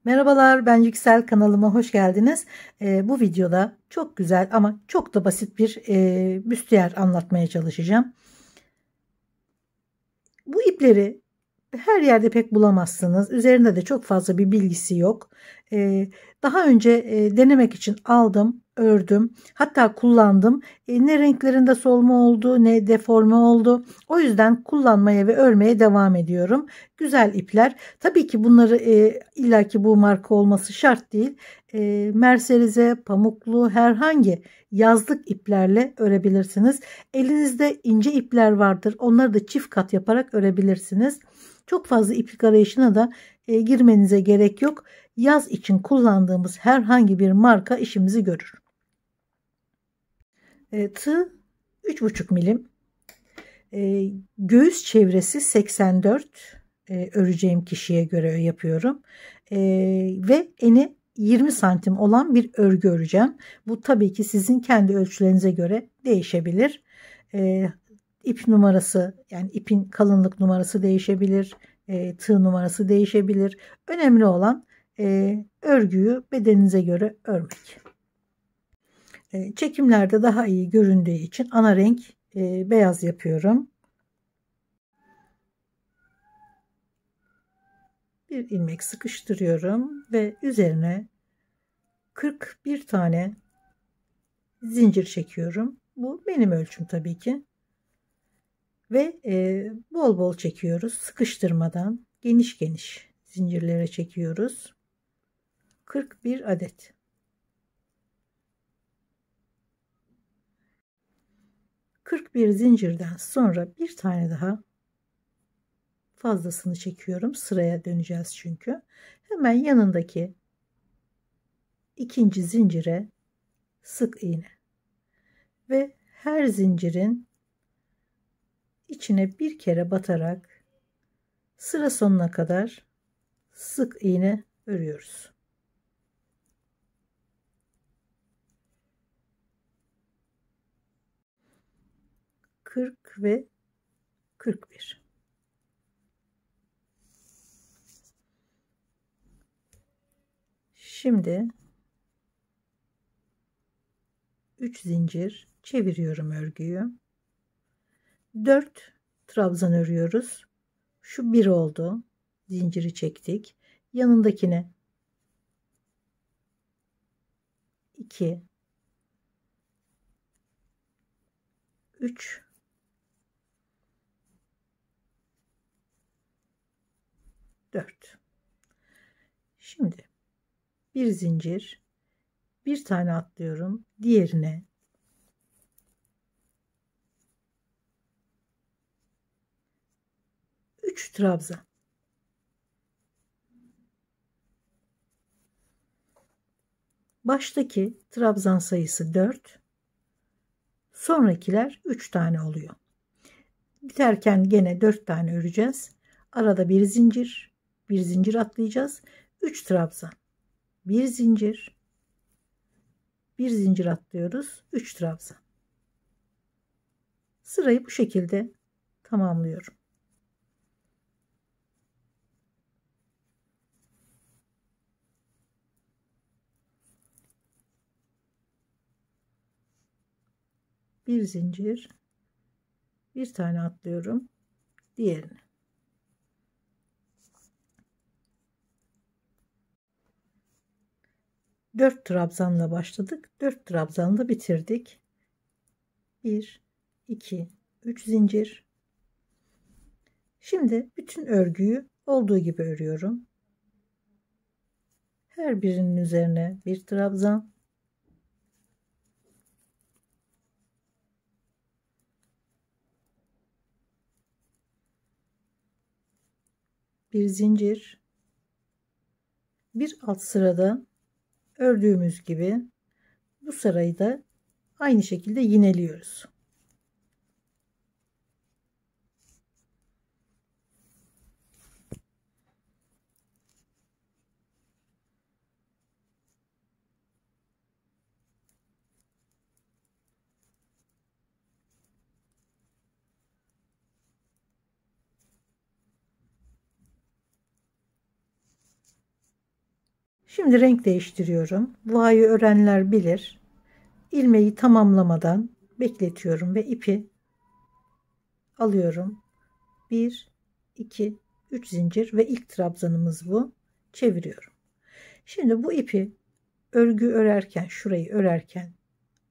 Merhabalar, ben Yüksel, kanalıma hoş geldiniz. Bu videoda çok güzel ama çok da basit bir büstiyer anlatmaya çalışacağım. Bu ipleri her yerde pek bulamazsınız. Üzerinde de çok fazla bir bilgisi yok. Daha önce denemek için aldım, ördüm. Hatta kullandım. Ne renklerinde solma oldu, ne deforme oldu. O yüzden kullanmaya ve örmeye devam ediyorum. Güzel ipler. Tabii ki bunları illaki bu marka olması şart değil. Merserize, pamuklu, herhangi yazlık iplerle örebilirsiniz. Elinizde ince ipler vardır. Onları da çift kat yaparak örebilirsiniz. Çok fazla iplik arayışına da girmenize gerek yok. Yaz için kullandığımız herhangi bir marka işimizi görür. Tığ 3,5 milim. Göğüs çevresi 84. Öreceğim kişiye göre yapıyorum. Ve eni 20 santim olan bir örgü öreceğim. Bu tabii ki sizin kendi ölçülerinize göre değişebilir. İp numarası, yani ipin kalınlık numarası değişebilir. Tığ numarası değişebilir. Önemli olan örgüyü bedeninize göre örmek. Çekimlerde daha iyi göründüğü için ana renk beyaz yapıyorum. Bir ilmek sıkıştırıyorum ve üzerine 41 tane zincir çekiyorum. Bu benim ölçüm tabii ki. Ve bol bol çekiyoruz. Sıkıştırmadan geniş geniş zincirlere çekiyoruz. 41 adet. Bir zincirden sonra bir tane daha fazlasını çekiyorum. Sıraya döneceğiz çünkü. Hemen yanındaki ikinci zincire sık iğne ve her zincirin içine bir kere batarak sıra sonuna kadar sık iğne örüyoruz. Ve 41. Şimdi 3 zincir çeviriyorum örgüyü. 4 trabzan örüyoruz. Şu bir oldu. Zinciri çektik. Yanındakine 2 3 4. Şimdi bir zincir, bir tane atlıyorum, diğerine 3 trabzan. Baştaki trabzan sayısı 4. Sonrakiler 3 tane oluyor. Biterken gene 4 tane öreceğiz. Arada bir zincir atlayacağız. 3 trabzan. Bir zincir atlıyoruz. 3 trabzan. Sırayı bu şekilde tamamlıyorum. Bir zincir, bir tane atlıyorum, diğerini. Dört trabzanla başladık, 4 trabzanla bitirdik. 1 2 3 zincir. Şimdi bütün örgüyü olduğu gibi örüyorum. Her birinin üzerine bir trabzan, bir zincir, bir alt sırada ördüğümüz gibi bu sırayı da aynı şekilde yineliyoruz. Şimdi renk değiştiriyorum. Vuayı örenler bilir. İlmeği tamamlamadan bekletiyorum ve ipi alıyorum. 1, 2, 3 zincir ve ilk trabzanımız bu. Çeviriyorum. Şimdi bu ipi örgü örerken, şurayı örerken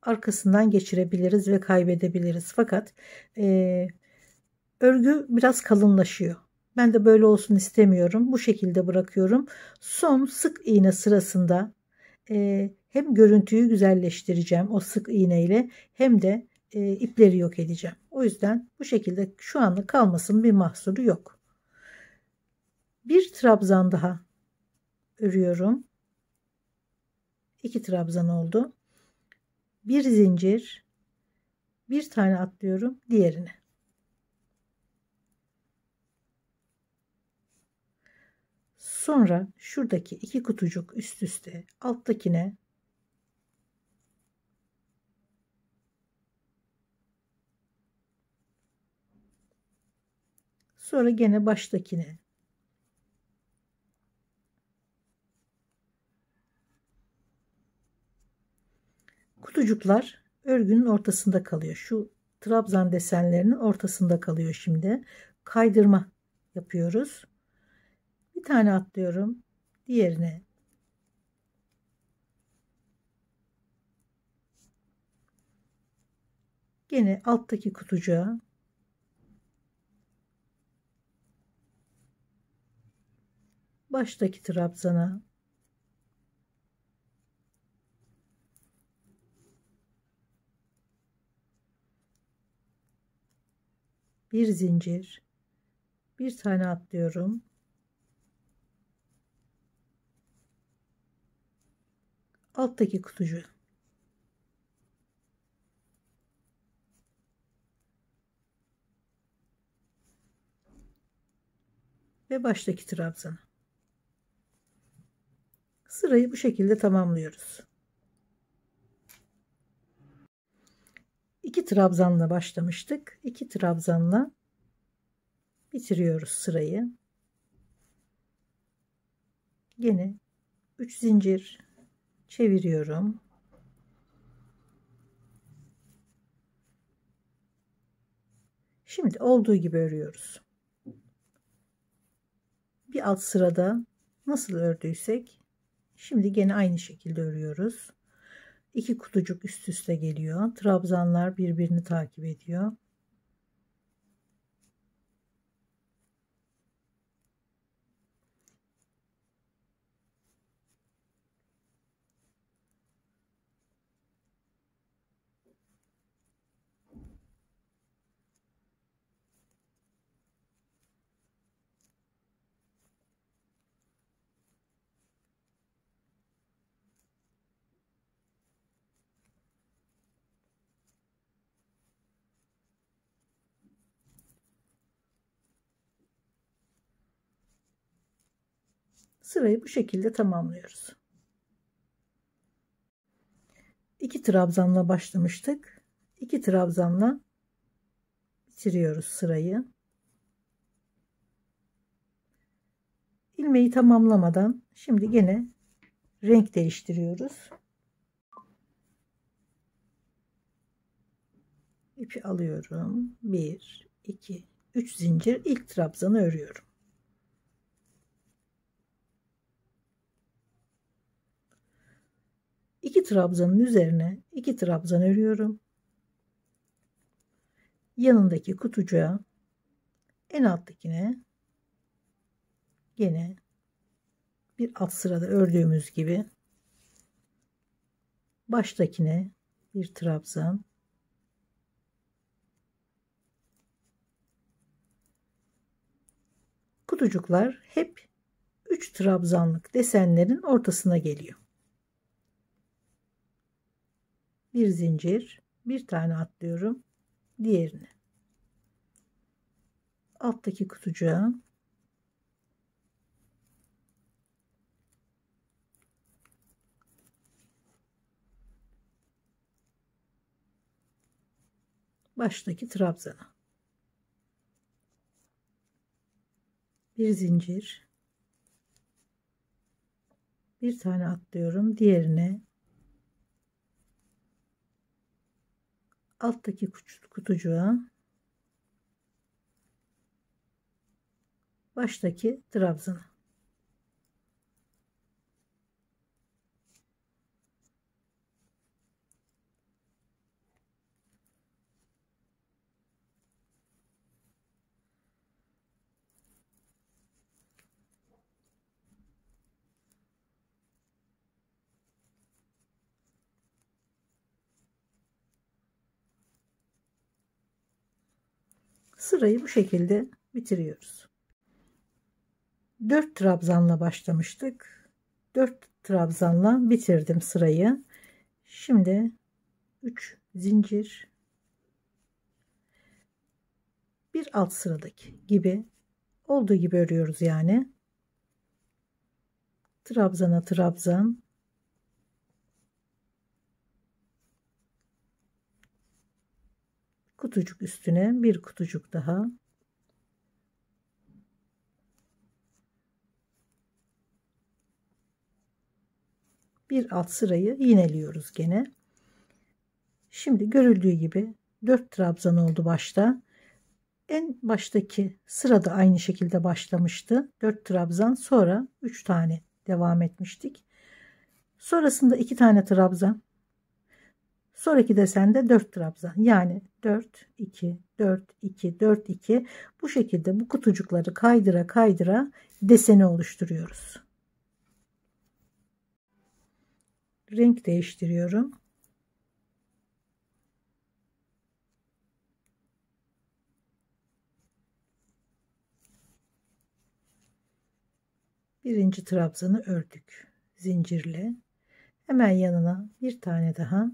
arkasından geçirebiliriz ve kaybedebiliriz. Fakat örgü biraz kalınlaşıyor. Ben de böyle olsun istemiyorum. Bu şekilde bırakıyorum. Son sık iğne sırasında hem görüntüyü güzelleştireceğim o sık iğne ile, hem de ipleri yok edeceğim. O yüzden bu şekilde şu anda kalmasın, bir mahsuru yok. Bir trabzan daha örüyorum. 2 trabzan oldu. Bir zincir, bir tane atlıyorum diğerine. Sonra şuradaki 2 kutucuk üst üste, alttakine sonra gene baştakine, kutucuklar örgünün ortasında kalıyor. Şu trabzan desenlerinin ortasında kalıyor. Şimdi kaydırma yapıyoruz. Bir tane atlıyorum diğerine. Gene alttaki kutucuğa baştaki trabzana bir zincir, bir tane atlıyorum. Alttaki kutucuğa ve baştaki trabzana. Sırayı bu şekilde tamamlıyoruz. 2 trabzanla başlamıştık. 2 trabzanla bitiriyoruz sırayı. Yine 3 zincir çeviriyorum. Şimdi olduğu gibi örüyoruz. Bir alt sırada nasıl ördüysek şimdi gene aynı şekilde örüyoruz. 2 kutucuk üst üste geliyor. Trabzanlar birbirini takip ediyor. Sırayı bu şekilde tamamlıyoruz. 2 trabzanla başlamıştık. 2 trabzanla bitiriyoruz sırayı. İlmeği tamamlamadan şimdi gene renk değiştiriyoruz. İpi alıyorum. 1, 2, 3 zincir ilk trabzanı örüyorum. İki trabzanın üzerine 2 trabzan örüyorum. Yanındaki kutucuğa, en alttakine gene bir alt sırada ördüğümüz gibi baştakine bir trabzan, kutucuklar hep 3 trabzanlık desenlerin ortasına geliyor. Bir zincir, bir tane atlıyorum diğerine. Alttaki kutucuğa baştaki trabzana bir zincir, Bir tane atlıyorum. Diğerine alttaki kutucuğa baştaki trabzana. Sırayı bu şekilde bitiriyoruz. 4 trabzanla başlamıştık. 4 trabzanla bitirdim sırayı. Şimdi 3 zincir, bir alt sıradaki gibi olduğu gibi örüyoruz yani. Trabzana trabzan, kutucuk üstüne bir kutucuk daha, bir alt sırayı yineliyoruz gene. Şimdi görüldüğü gibi 4 trabzan oldu başta. En baştaki sırada aynı şekilde başlamıştı. 4 trabzan, sonra 3 tane devam etmiştik. Sonrasında 2 tane trabzan. Sonraki desende 4 trabzan. Yani 4 2 4 2 4 2, bu şekilde bu kutucukları kaydıra kaydıra deseni oluşturuyoruz. Renk değiştiriyorum. Birinci trabzanı ördük zincirle. Hemen yanına bir tane daha.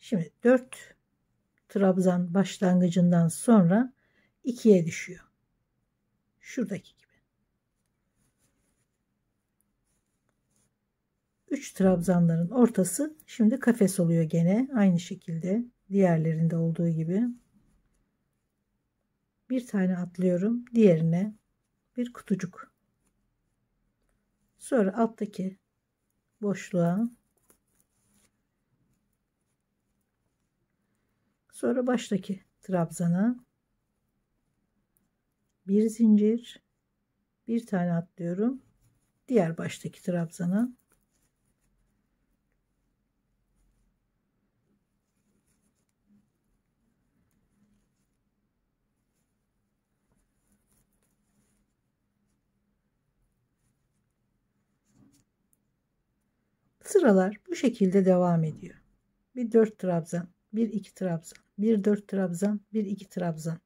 Şimdi 4 trabzan başlangıcından sonra 2'ye düşüyor. Şuradaki gibi. 3 trabzanların ortası şimdi kafes oluyor gene. Aynı şekilde diğerlerinde olduğu gibi. Bir tane atlıyorum. Diğerine bir kutucuk. Sonra alttaki boşluğa, sonra baştaki trabzana bir zincir, bir tane atlıyorum. Diğer baştaki trabzana sıralar bu şekilde devam ediyor. Bir 4 trabzan, bir 2 trabzan, bir 4 trabzan, bir 2 trabzan.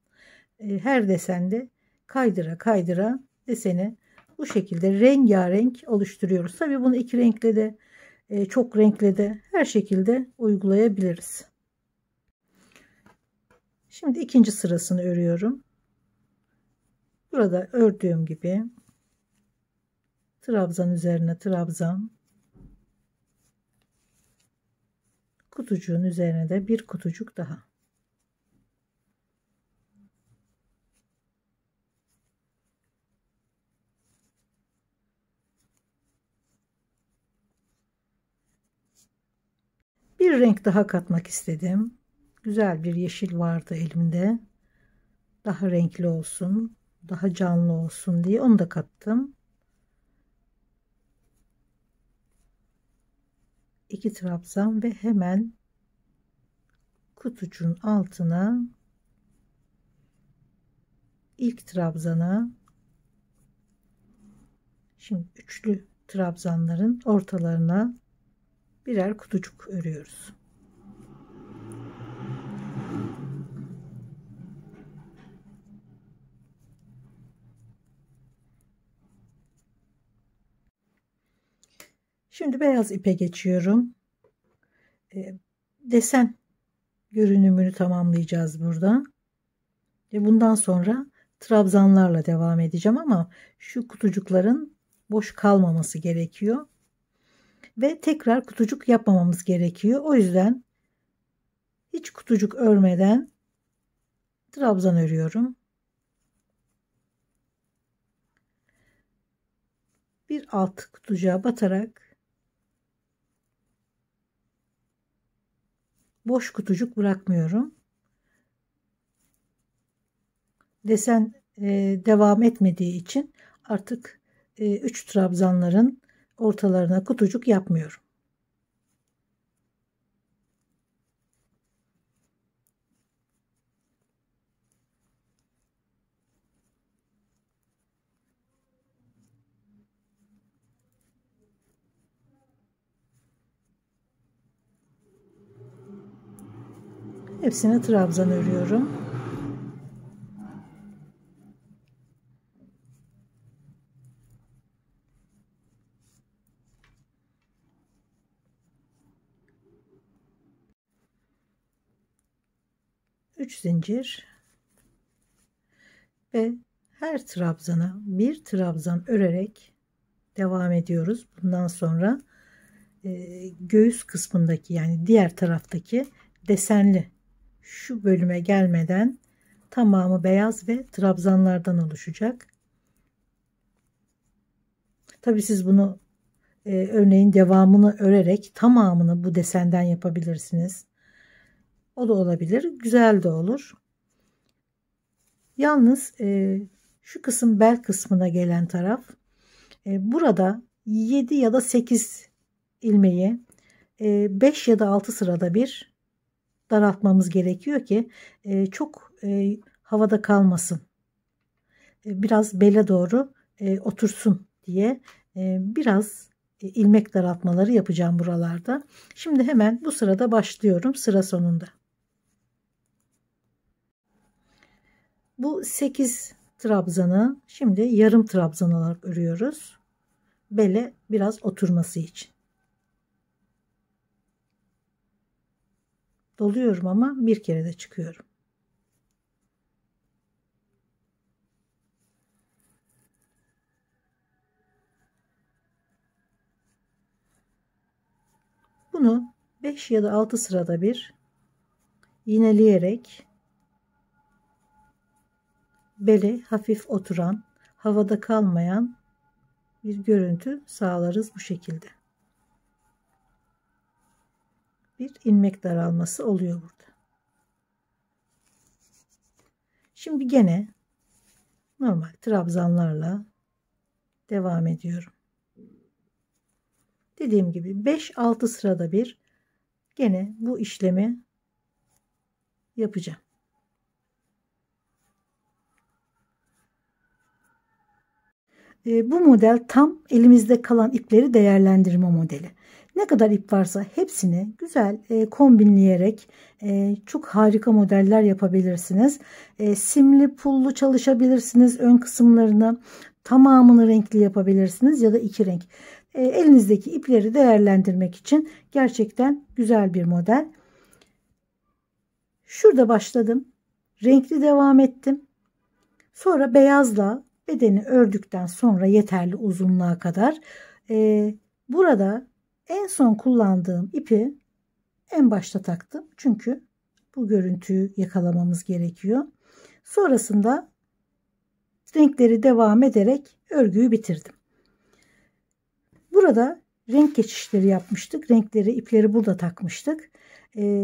Her desende kaydıra kaydıra deseni bu şekilde rengarenk oluşturuyoruz. Tabii bunu iki renkle de çok renkle de her şekilde uygulayabiliriz. Şimdi ikinci sırasını örüyorum. Burada ördüğüm gibi trabzan üzerine trabzan, kutucuğun üzerine de bir kutucuk daha. Bir renk daha katmak istedim. Güzel bir yeşil vardı elimde. Daha renkli olsun, daha canlı olsun diye onu da kattım. 2 trabzan ve hemen kutucuğun altına ilk trabzana, şimdi üçlü trabzanların ortalarına birer kutucuk örüyoruz. Şimdi beyaz ipe geçiyorum. Desen görünümünü tamamlayacağız burada. Bundan sonra trabzanlarla devam edeceğim ama şu kutucukların boş kalmaması gerekiyor. Ve tekrar kutucuk yapmamamız gerekiyor. O yüzden hiç kutucuk örmeden trabzan örüyorum. Bir alt kutucuğa batarak boş kutucuk bırakmıyorum. Desen devam etmediği için artık 3 trabzanların ortalarına kutucuk yapmıyorum. Hepsine trabzan örüyorum. Üç zincir ve her trabzana bir trabzan örerek devam ediyoruz. Bundan sonra göğüs kısmındaki, yani diğer taraftaki desenli şu bölüme gelmeden tamamı beyaz ve trabzanlardan oluşacak. Tabi siz bunu örneğin devamını örerek tamamını bu desenden yapabilirsiniz. O da olabilir. Güzel de olur. Yalnız şu kısım bel kısmına gelen taraf, burada 7 ya da 8 ilmeği 5 ya da 6 sırada bir daraltmamız gerekiyor ki çok havada kalmasın. Biraz bele doğru otursun diye biraz ilmek daraltmaları yapacağım buralarda. Şimdi hemen bu sırada başlıyorum, sıra sonunda. Bu 8 trabzanı şimdi yarım trabzan olarak örüyoruz. Bele biraz oturması için. Doluyorum ama bir kere de çıkıyorum. Bunu 5 ya da 6 sırada bir iğneleyerek beli hafif oturan, havada kalmayan bir görüntü sağlarız bu şekilde. Bir ilmek daralması oluyor burada. Şimdi gene normal trabzanlarla devam ediyorum. Dediğim gibi 5-6 sırada bir gene bu işlemi yapacağım. Bu model tam elimizde kalan ipleri değerlendirme modeli. Ne kadar ip varsa hepsini güzel kombinleyerek çok harika modeller yapabilirsiniz. Simli pullu çalışabilirsiniz. Ön kısımlarını tamamını renkli yapabilirsiniz ya da iki renk. Elinizdeki ipleri değerlendirmek için gerçekten güzel bir model. Şurada başladım. Renkli devam ettim. Sonra beyazla bedeni ördükten sonra yeterli uzunluğa kadar burada en son kullandığım ipi en başta taktım. Çünkü bu görüntüyü yakalamamız gerekiyor. Sonrasında renkleri devam ederek örgüyü bitirdim. Burada renk geçişleri yapmıştık. Renkleri, ipleri burada takmıştık.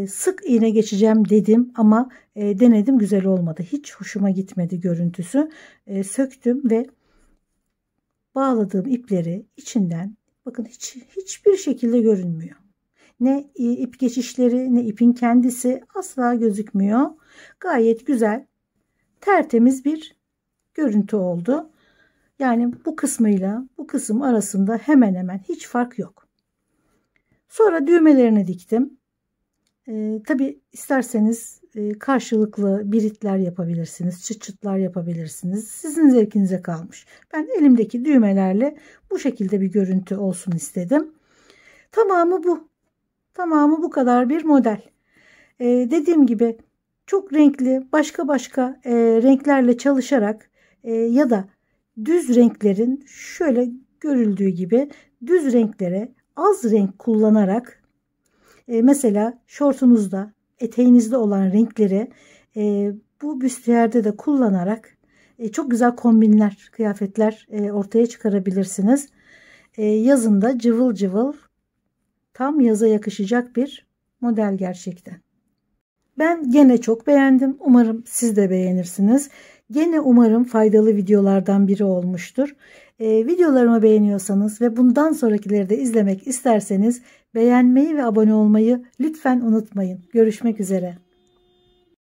Sık iğne geçeceğim dedim ama denedim, güzel olmadı. Hiç hoşuma gitmedi görüntüsü. Söktüm ve bağladığım ipleri içinden, bakın hiçbir şekilde görünmüyor. Ne ip geçişleri ne ipin kendisi asla gözükmüyor. Gayet güzel, tertemiz bir görüntü oldu. Yani bu kısmıyla bu kısım arasında hemen hemen hiç fark yok. Sonra düğmelerini diktim. Tabi isterseniz karşılıklı biritler yapabilirsiniz, çıt çıtlar yapabilirsiniz. Sizin zevkinize kalmış. Ben elimdeki düğmelerle bu şekilde bir görüntü olsun istedim. Tamamı bu. Tamamı bu kadar bir model. Dediğim gibi çok renkli, başka renklerle çalışarak ya da düz renklerin şöyle görüldüğü gibi düz renklere az renk kullanarak mesela şortunuzda, eteğinizde olan renkleri bu büstiyerde de kullanarak çok güzel kombinler, kıyafetler ortaya çıkarabilirsiniz. yazında cıvıl cıvıl, tam yaza yakışacak bir model gerçekten. Ben gene çok beğendim. Umarım siz de beğenirsiniz. Gene umarım faydalı videolardan biri olmuştur. Videolarımı beğeniyorsanız ve bundan sonrakileri de izlemek isterseniz beğenmeyi ve abone olmayı lütfen unutmayın. Görüşmek üzere.